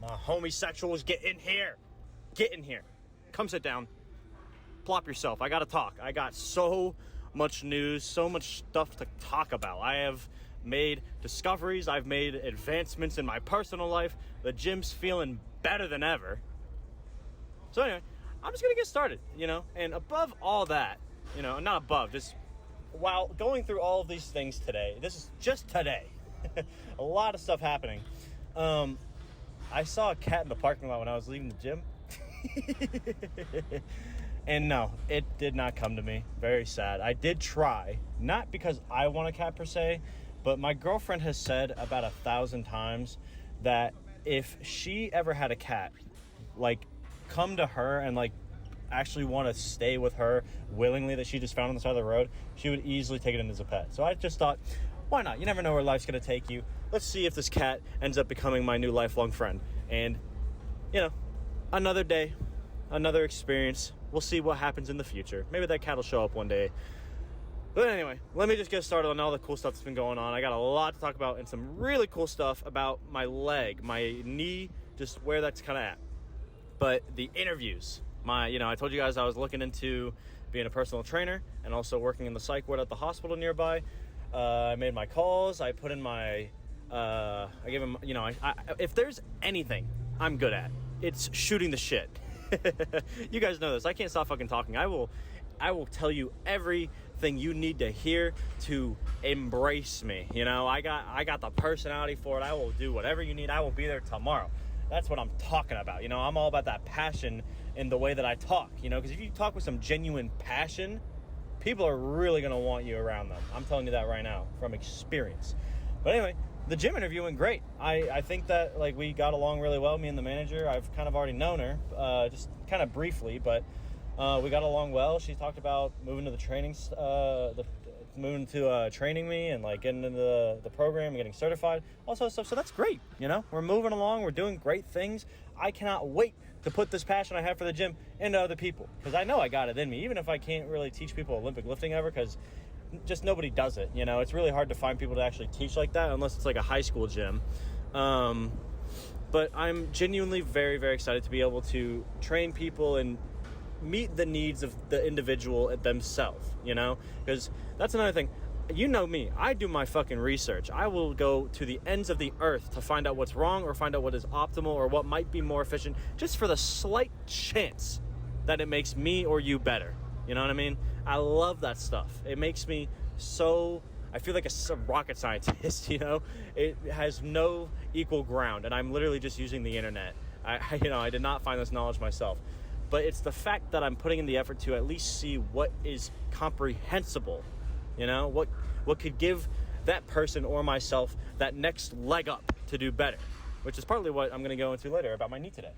Homosexuals, get in here. Get in here. Come sit down. Plop yourself. I gotta talk. I got so much news, so much stuff to talk about. I have made discoveries. I've made advancements in my personal life. The gym's feeling better than ever. So anyway, I'm just gonna get started, and above all that, not above, just while going through all of these things today, this is just today, a lot of stuff happening. I saw a cat in the parking lot when I was leaving the gym. And no, it did not come to me. Very sad. I did try, not because I want a cat per se, but my girlfriend has said about 1,000 times that if she ever had a cat, come to her and actually want to stay with her willingly, that she just found on the side of the road, she would easily take it in as a pet. So I just thought, why not? You never know where life's going to take you. Let's see if this cat ends up becoming my new lifelong friend. And, another day, another experience. We'll see what happens in the future. Maybe that cat will show up one day. But anyway, let me just get started on all the cool stuff that's been going on. I got a lot to talk about and some really cool stuff about my leg, my knee, just where that's kind of at. But the interviews, I told you guys I was looking into being a personal trainer and also working in the psych ward at the hospital nearby. I made my calls. I put in my, I gave him, if there's anything I'm good at, it's shooting the shit. You guys know this. I can't stop fucking talking. I will tell you everything you need to hear to embrace me. I got the personality for it. I will do whatever you need. I will be there tomorrow. That's what I'm talking about. I'm all about that passion in the way that I talk, because if you talk with some genuine passion, people are really going to want you around them. I'm telling you that right now from experience. But anyway, the gym interview went great. I think that we got along really well, me and the manager. I've kind of already known her, just kind of briefly, but we got along well. She talked about moving to the training, moving to training me and getting into the program and getting certified, all sorts of stuff. So that's great. We're moving along. We're doing great things. I cannot wait to put this passion I have for the gym into other people, because I know I got it in me, even if I can't really teach people Olympic lifting ever, because just nobody does it. It's really hard to find people to actually teach like that unless it's a high school gym. But I'm genuinely very, very excited to be able to train people and meet the needs of the individual themselves, because that's another thing. Me, I do my fucking research. I will go to the ends of the earth to find out what's wrong or find out what is optimal or what might be more efficient, just for the slight chance that it makes me or you better. You know what I mean? I love that stuff. It makes me so, I feel like a rocket scientist, It has no equal ground, and I'm literally just using the internet. I did not find this knowledge myself. But it's the fact that I'm putting in the effort to at least see what is comprehensible, what could give that person or myself that next leg up to do better, which is partly what I'm going to go into later about my knee today.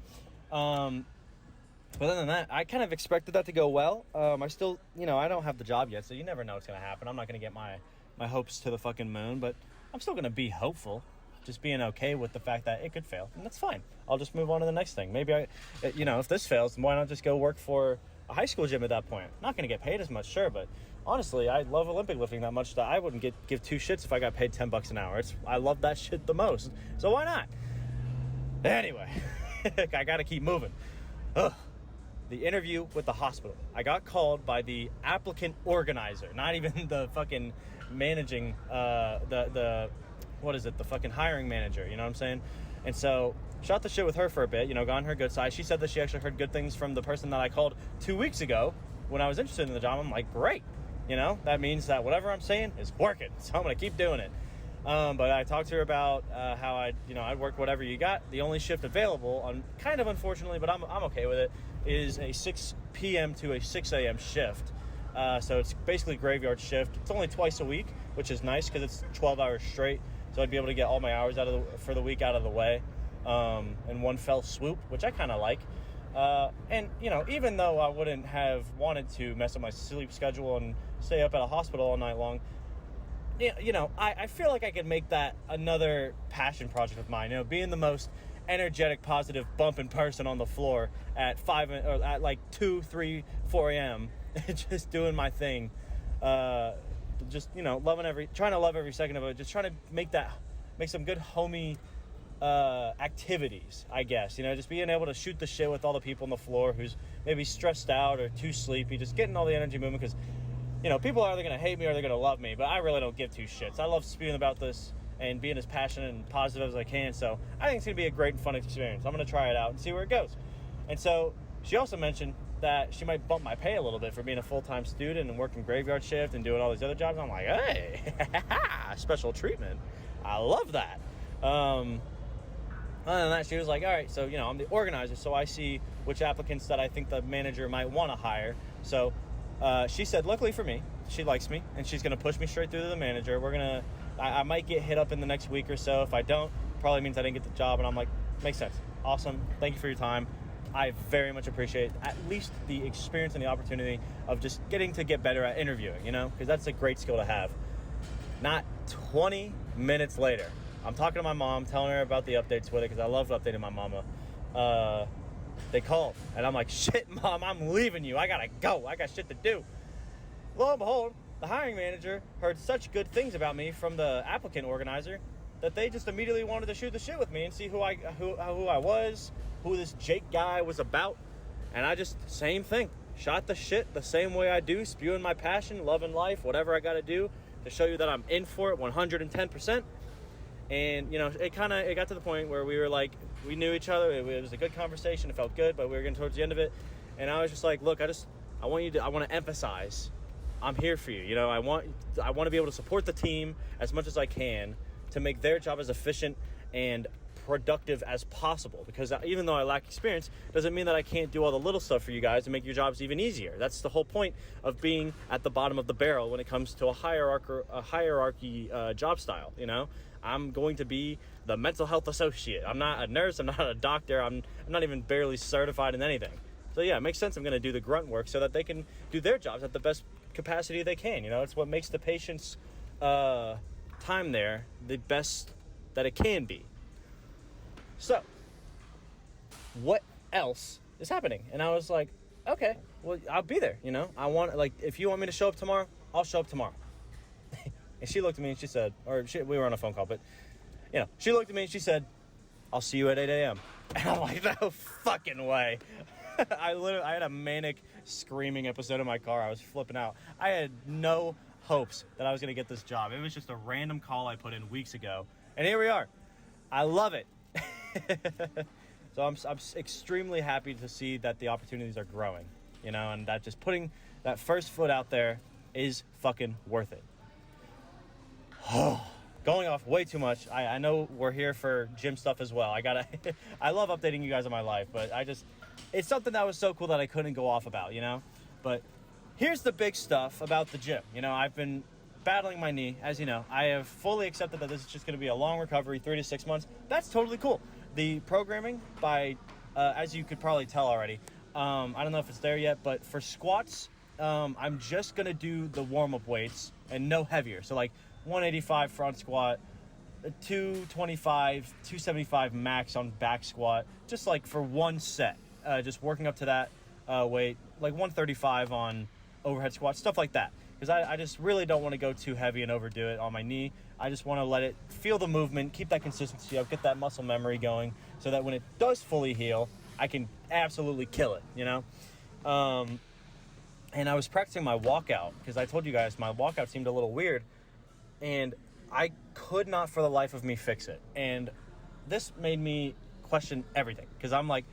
But other than that, I kind of expected that to go well. I still, I don't have the job yet, so you never know what's going to happen. I'm not going to get my hopes to the fucking moon, but I'm still going to be hopeful. Just being okay with the fact that it could fail, and that's fine. I'll just move on to the next thing. Maybe if this fails, why not just go work for a high school gym at that point? Not going to get paid as much, sure, but honestly, I love Olympic lifting that much that I wouldn't give two shits if I got paid $10 an hour. I love that shit the most, so why not? Anyway, I got to keep moving. Ugh. The interview with the hospital. I got called by the applicant organizer, not even the fucking managing, the fucking hiring manager, you know what I'm saying? And so, shot the shit with her for a bit, got on her good side. She said that she actually heard good things from the person that I called 2 weeks ago when I was interested in the job. I'm like, great. That means that whatever I'm saying is working, so I'm going to keep doing it. But I talked to her about how I'd work whatever you got. The only shift available, kind of unfortunately, but I'm okay with it, is a 6 p.m. to a 6 a.m. shift. So it's basically graveyard shift. It's only twice a week, which is nice because it's 12 hours straight. So I'd be able to get all my hours for the week out of the way in one fell swoop, which I kind of like. And, even though I wouldn't have wanted to mess up my sleep schedule and stay up at a hospital all night long, I feel like I could make that another passion project of mine. Being the most energetic, positive, bumping person on the floor at 5 or at 2, 3, 4 a.m. just doing my thing. Just trying to love every second of it. Just trying to make some good homey activities, I guess. You know, just being able to shoot the shit with all the people on the floor who's maybe stressed out or too sleepy, just getting all the energy moving, because, you know, people are either going to hate me or they're going to love me, but I really don't give two shits. I love spewing about this and being as passionate and positive as I can, so I think it's going to be a great and fun experience. I'm going to try it out and see where it goes. And so she also mentioned that she might bump my pay a little bit for being a full-time student and working graveyard shift and doing all these other jobs. I'm like, hey, special treatment. I love that. Other than that, she was like, all right, so, you know, I'm the organizer, so I see which applicants that I think the manager might want to hire. So she said, luckily for me, she likes me, and she's going to push me straight through to the manager. I might get hit up in the next week or so. If I don't, probably means I didn't get the job. And I'm like, makes sense. Awesome. Thank you for your time. I very much appreciate at least the experience and the opportunity of just getting to get better at interviewing, you know, because that's a great skill to have. Not 20 minutes later, I'm talking to my mom, telling her about the updates with it, because I love updating my mama. They called, and I'm like, shit, Mom, I'm leaving you. I gotta go. I got shit to do. Lo and behold, the hiring manager heard such good things about me from the applicant organizer that they just immediately wanted to shoot the shit with me and see who I was, who this Jake guy was about. And I just, same thing, shot the shit the same way I do, spewing my passion, loving life, whatever I got to do to show you that I'm in for it 110%. And, you know, it got to the point where we were like, we knew each other. It was a good conversation. It felt good, but we were getting towards the end of it. And I was just like, look, I want to emphasize, I'm here for you. You know, I want to be able to support the team as much as I can to make their job as efficient and productive as possible, because even though I lack experience, doesn't mean that I can't do all the little stuff for you guys to make your jobs even easier. That's the whole point of being at the bottom of the barrel when it comes to a hierarchy job style. You know, I'm going to be the mental health associate. I'm not a nurse. I'm not a doctor. I'm not even barely certified in anything. So yeah, it makes sense. I'm going to do the grunt work so that they can do their jobs at the best capacity they can. You know, it's what makes the patient's time there the best that it can be. So, what else is happening? And I was like, okay, well, I'll be there, you know? If you want me to show up tomorrow, I'll show up tomorrow. And she looked at me and she said, we were on a phone call, but, you know, she looked at me and she said, I'll see you at 8 a.m. And I'm like, no fucking way. I had a manic screaming episode in my car. I was flipping out. I had no hopes that I was going to get this job. It was just a random call I put in weeks ago. And here we are. I love it. So I'm extremely happy to see that the opportunities are growing, you know, and that just putting that first foot out there is fucking worth it. Going off way too much. I know we're here for gym stuff as well. I love updating you guys on my life, but it's something that was so cool that I couldn't go off about, you know. But here's the big stuff about the gym. You know, I've been battling my knee, as you know. I have fully accepted that this is just going to be a long recovery, 3 to 6 months. That's totally cool. The programming as you could probably tell already, I don't know if it's there yet, but for squats, I'm just going to do the warm-up weights and no heavier. So like 185 front squat, 225, 275 max on back squat, just like for one set, just working up to that weight, like 135 on overhead squat, stuff like that. Because I just really don't want to go too heavy and overdo it on my knee. I just want to let it feel the movement, keep that consistency up, get that muscle memory going, so that when it does fully heal, I can absolutely kill it, you know? And I was practicing my walkout, because I told you guys my walkout seemed a little weird, and I could not for the life of me fix it. And this made me question everything, because I'm like,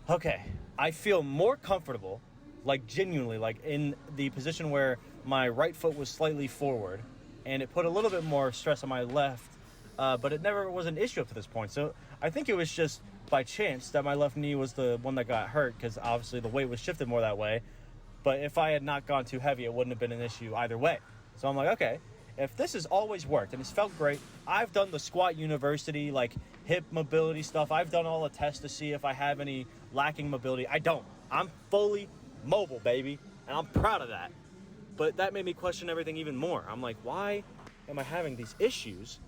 okay, I feel more comfortable, like genuinely, like in the position where my right foot was slightly forward, and it put a little bit more stress on my left, but it never was an issue up to this point. So I think it was just by chance that my left knee was the one that got hurt, because obviously the weight was shifted more that way. But if I had not gone too heavy, it wouldn't have been an issue either way. So I'm like, okay, if this has always worked and it's felt great, I've done the Squat University, like hip mobility stuff. I've done all the tests to see if I have any lacking mobility. I don't. I'm fully mobile, baby, and I'm proud of that. But that made me question everything even more. I'm like, why am I having these issues?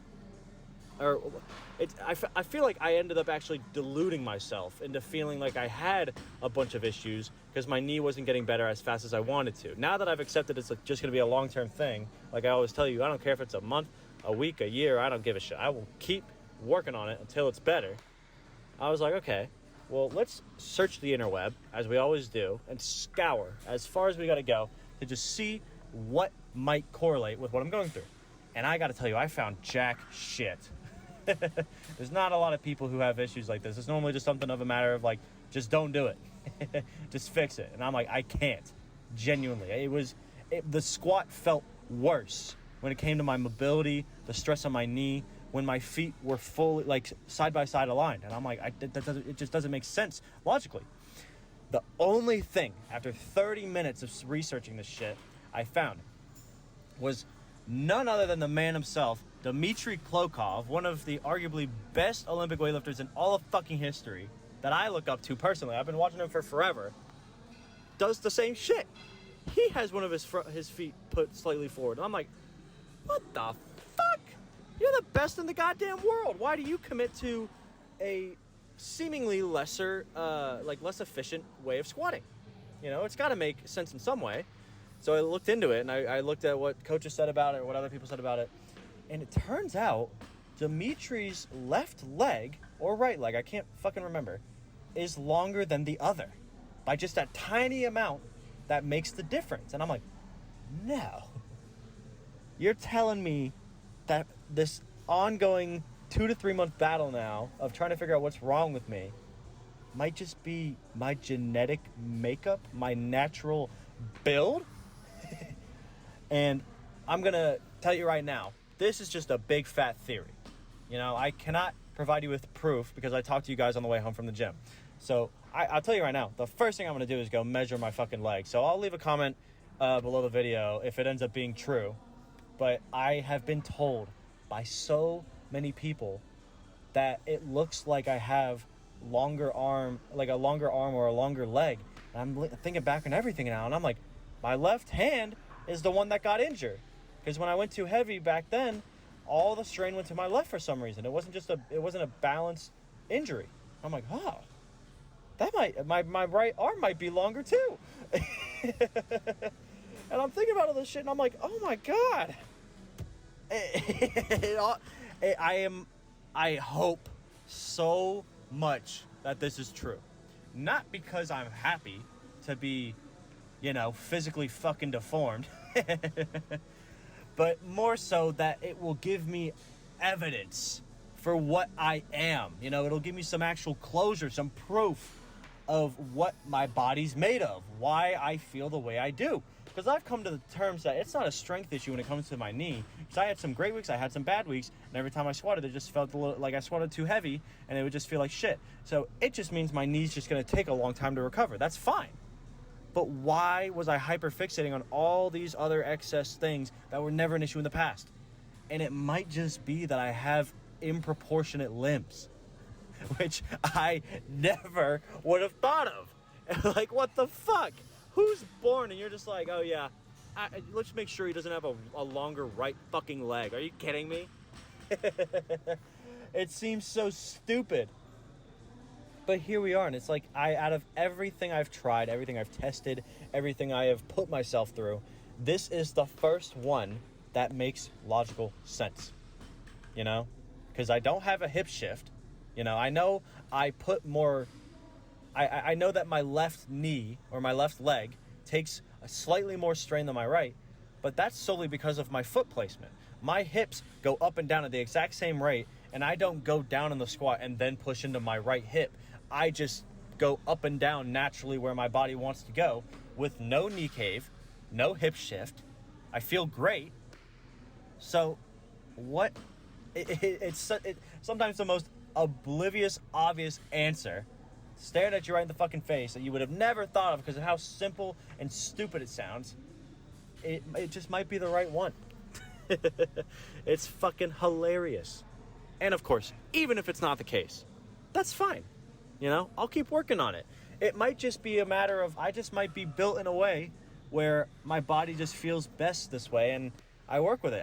I feel like I ended up actually deluding myself into feeling like I had a bunch of issues because my knee wasn't getting better as fast as I wanted to. Now that I've accepted it's just going to be a long-term thing, like I always tell you, I don't care if it's a month, a week, a year, I don't give a shit. I will keep working on it until it's better. I was like, okay, well, let's search the interweb, as we always do, and scour as far as we got to go to just see what might correlate with what I'm going through. And I got to tell you, I found jack shit. There's not a lot of people who have issues like this. It's normally just something of a matter of, like, just don't do it. Just fix it. And I'm like, I can't. Genuinely. The squat felt worse when it came to my mobility, the stress on my knee, when my feet were fully, like, side by side aligned. And I'm like, it just doesn't make sense logically. The only thing, after 30 minutes of researching this shit, I found was none other than the man himself, Dmitry Klokov, one of the arguably best Olympic weightlifters in all of fucking history, that I look up to personally. I've been watching him for forever. Does the same shit. He has one of his feet put slightly forward. And I'm like, what the fuck? You're the best in the goddamn world. Why do you commit to a seemingly less efficient way of squatting? You know, it's got to make sense in some way. So I looked into it, and I looked at what coaches said about it, or what other people said about it. And it turns out Dimitri's left leg, or right leg, I can't fucking remember, is longer than the other by just that tiny amount that makes the difference. And I'm like, no. You're telling me that this ongoing 2 to 3 month battle now of trying to figure out what's wrong with me might just be my genetic makeup, my natural build? And I'm going to tell you right now, this is just a big fat theory. You know, I cannot provide you with proof because I talked to you guys on the way home from the gym. So I'll tell you right now, the first thing I'm going to do is go measure my fucking leg. So I'll leave a comment below the video if it ends up being true. But I have been told by so many people that it looks like I have longer arm, like a longer arm or a longer leg. And I'm thinking back on everything now, and I'm like, my left hand is the one that got injured. Because when I went too heavy back then, all the strain went to my left for some reason. It wasn't a balanced injury. I'm like, oh, that my right arm might be longer too. And I'm thinking about all this shit, and I'm like, oh my god. I hope so much that this is true. Not because I'm happy to be, physically fucking deformed, but more so that it will give me evidence for what I am. It'll give me some actual closure, some proof of what my body's made of, why I feel the way I do. Because I've come to the terms that it's not a strength issue when it comes to my knee. Because I had some great weeks, I had some bad weeks, and every time I squatted, it just felt a little like I squatted too heavy, and it would just feel like shit. So it just means my knee's just going to take a long time to recover. That's fine. But why was I hyperfixating on all these other excess things that were never an issue in the past? And it might just be that I have improportionate limbs, which I never would have thought of. Like, what the fuck? Who's born and you're just like, oh yeah, let's make sure he doesn't have a longer right fucking leg. Are you kidding me? It seems so stupid. But here we are, and it's like, out of everything I've tried, everything I've tested, everything I have put myself through, this is the first one that makes logical sense. Because I don't have a hip shift. I know I put more... I know that my left knee or my left leg takes a slightly more strain than my right, but that's solely because of my foot placement. My hips go up and down at the exact same rate, and I don't go down in the squat and then push into my right hip. I just go up and down naturally where my body wants to go with no knee cave, no hip shift. I feel great. So what? It's sometimes the most oblivious, obvious answer stared at you right in the fucking face that you would have never thought of because of how simple and stupid it sounds. It just might be the right one. It's fucking hilarious. And of course, even if it's not the case, that's fine. I'll keep working on it. It might just be a matter of I just might be built in a way where my body just feels best this way, and I work with it.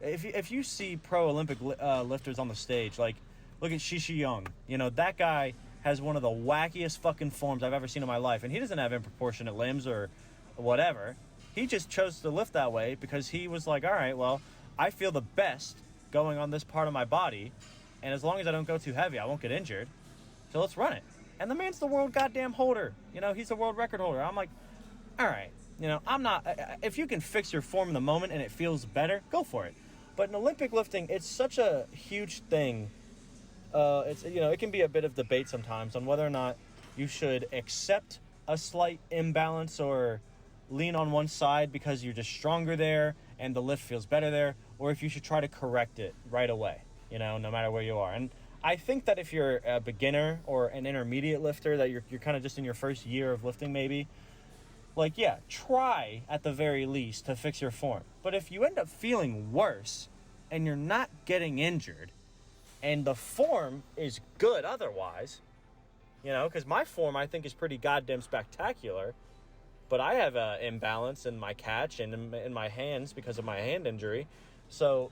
If you see pro Olympic lifters on the stage, like look at Shishi Young, that guy has one of the wackiest fucking forms I've ever seen in my life. And he doesn't have improportionate limbs or whatever. He just chose to lift that way because he was like, all right, well, I feel the best going on this part of my body. And as long as I don't go too heavy, I won't get injured. So let's run it. And the man's the world goddamn holder. You know, he's the world record holder. I'm like, all right, you know, I'm not, if you can fix your form in the moment and it feels better, go for it. But in Olympic lifting, it's such a huge thing. It's, you know, it can be a bit of debate sometimes on whether or not you should accept a slight imbalance or lean on one side because you're just stronger there and the lift feels better there, or if you should try to correct it right away, you know, no matter where you are. And I think that if you're a beginner or an intermediate lifter, that you're kind of just in your first year of lifting maybe, like, yeah, try at the very least to fix your form. But if you end up feeling worse and you're not getting injured and the form is good otherwise, you know, because my form I think is pretty goddamn spectacular, but I have an imbalance in my catch and in my hands because of my hand injury. So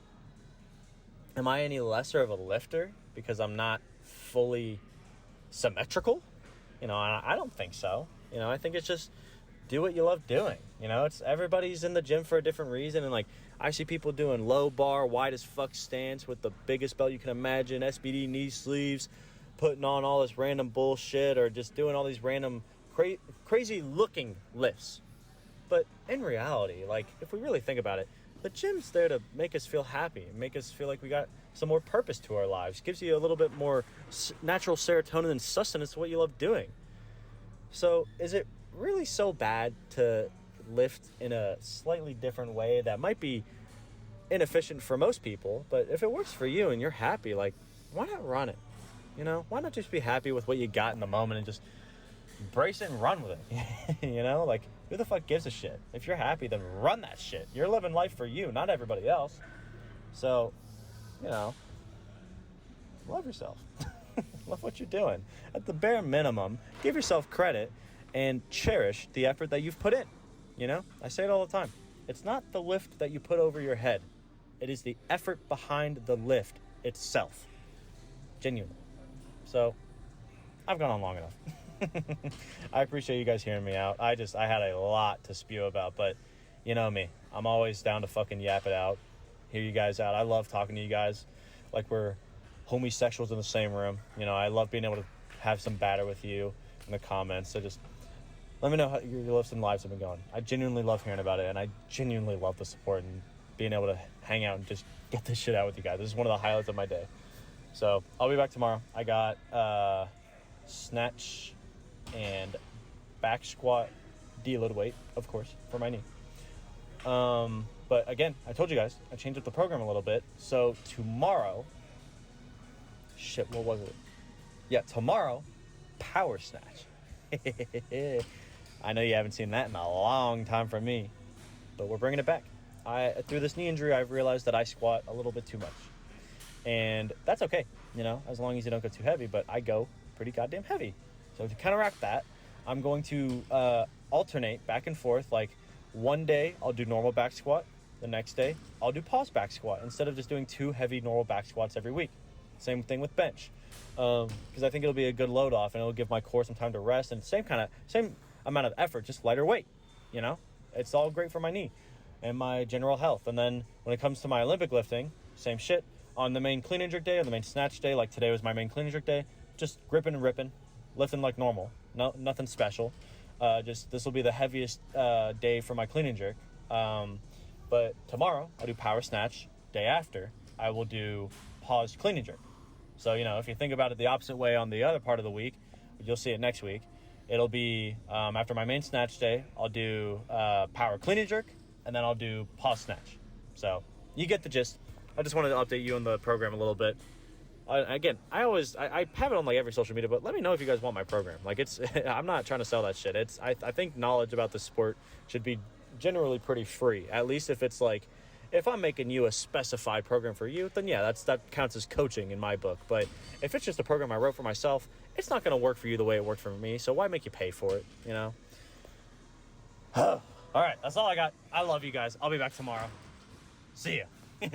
am I any lesser of a lifter because I'm not fully symmetrical? You know, I don't think so. You know, I think it's just do what you love doing. You know, it's everybody's in the gym for a different reason. And like, I see people doing low bar, wide as fuck stance with the biggest belt you can imagine, SBD knee sleeves, putting on all this random bullshit, or just doing all these random crazy looking lifts. But in reality, like, if we really think about it, the gym's there to make us feel happy, make us feel like we got some more purpose to our lives. Gives you a little bit more natural serotonin and sustenance to what you love doing. So is it really so bad to lift in a slightly different way that might be inefficient for most people? But if it works for you and you're happy, like, why not run it? You know, why not just be happy with what you got in the moment and just embrace it and run with it? You know, like, who the fuck gives a shit? If you're happy, then run that shit. You're living life for you, not everybody else. So, you know, love yourself. Love what you're doing. At the bare minimum, give yourself credit and cherish the effort that you've put in. You know, I say it all the time. It's not the lift that you put over your head. It is the effort behind the lift itself. Genuinely. So, I've gone on long enough. I appreciate you guys hearing me out. I had a lot to spew about, but you know me. I'm always down to fucking yap it out, hear you guys out. I love talking to you guys like we're homosexuals in the same room. You know, I love being able to have some banter with you in the comments. So just let me know how your lifts and lives have been going. I genuinely love hearing about it, and I genuinely love the support and being able to hang out and just get this shit out with you guys. This is one of the highlights of my day. So I'll be back tomorrow. I got snatch and back squat deload weight, of course, for my knee. But again, I told you guys, I changed up the program a little bit. So tomorrow, what was it? Yeah, tomorrow, power snatch. I know you haven't seen that in a long time from me, but we're bringing it back. Through this knee injury, I've realized that I squat a little bit too much. And that's okay, you know, as long as you don't go too heavy, but I go pretty goddamn heavy. So to counteract that, I'm going to alternate back and forth. Like, one day I'll do normal back squat. The next day I'll do pause back squat instead of just doing 2 heavy normal back squats every week. Same thing with bench. Because I think it'll be a good load off and it'll give my core some time to rest, and same amount of effort, just lighter weight. You know, it's all great for my knee and my general health. And then when it comes to my Olympic lifting, same shit. On the main clean and jerk day or the main snatch day, like today was my main clean and jerk day, just gripping and ripping, lifting like normal. No, nothing special. Just this will be the heaviest day for my clean and jerk. But tomorrow I'll do power snatch. Day after I will do pause clean and jerk. So, you know, if you think about it the opposite way on the other part of the week, you'll see it next week. It'll be after my main snatch day, I'll do power clean and jerk, and then I'll do pause snatch. So you get the gist. I just wanted to update you on the program a little bit. Again, I have it on like every social media, but let me know if you guys want my program. Like, it's I'm not trying to sell that shit. I think knowledge about the sport should be generally pretty free. At least if it's like, if I'm making you a specified program for you, then yeah, that counts as coaching in my book. But if it's just a program I wrote for myself, it's not going to work for you the way it worked for me. So why make you pay for it, you know? All right, that's all I got. I love you guys. I'll be back tomorrow. See ya.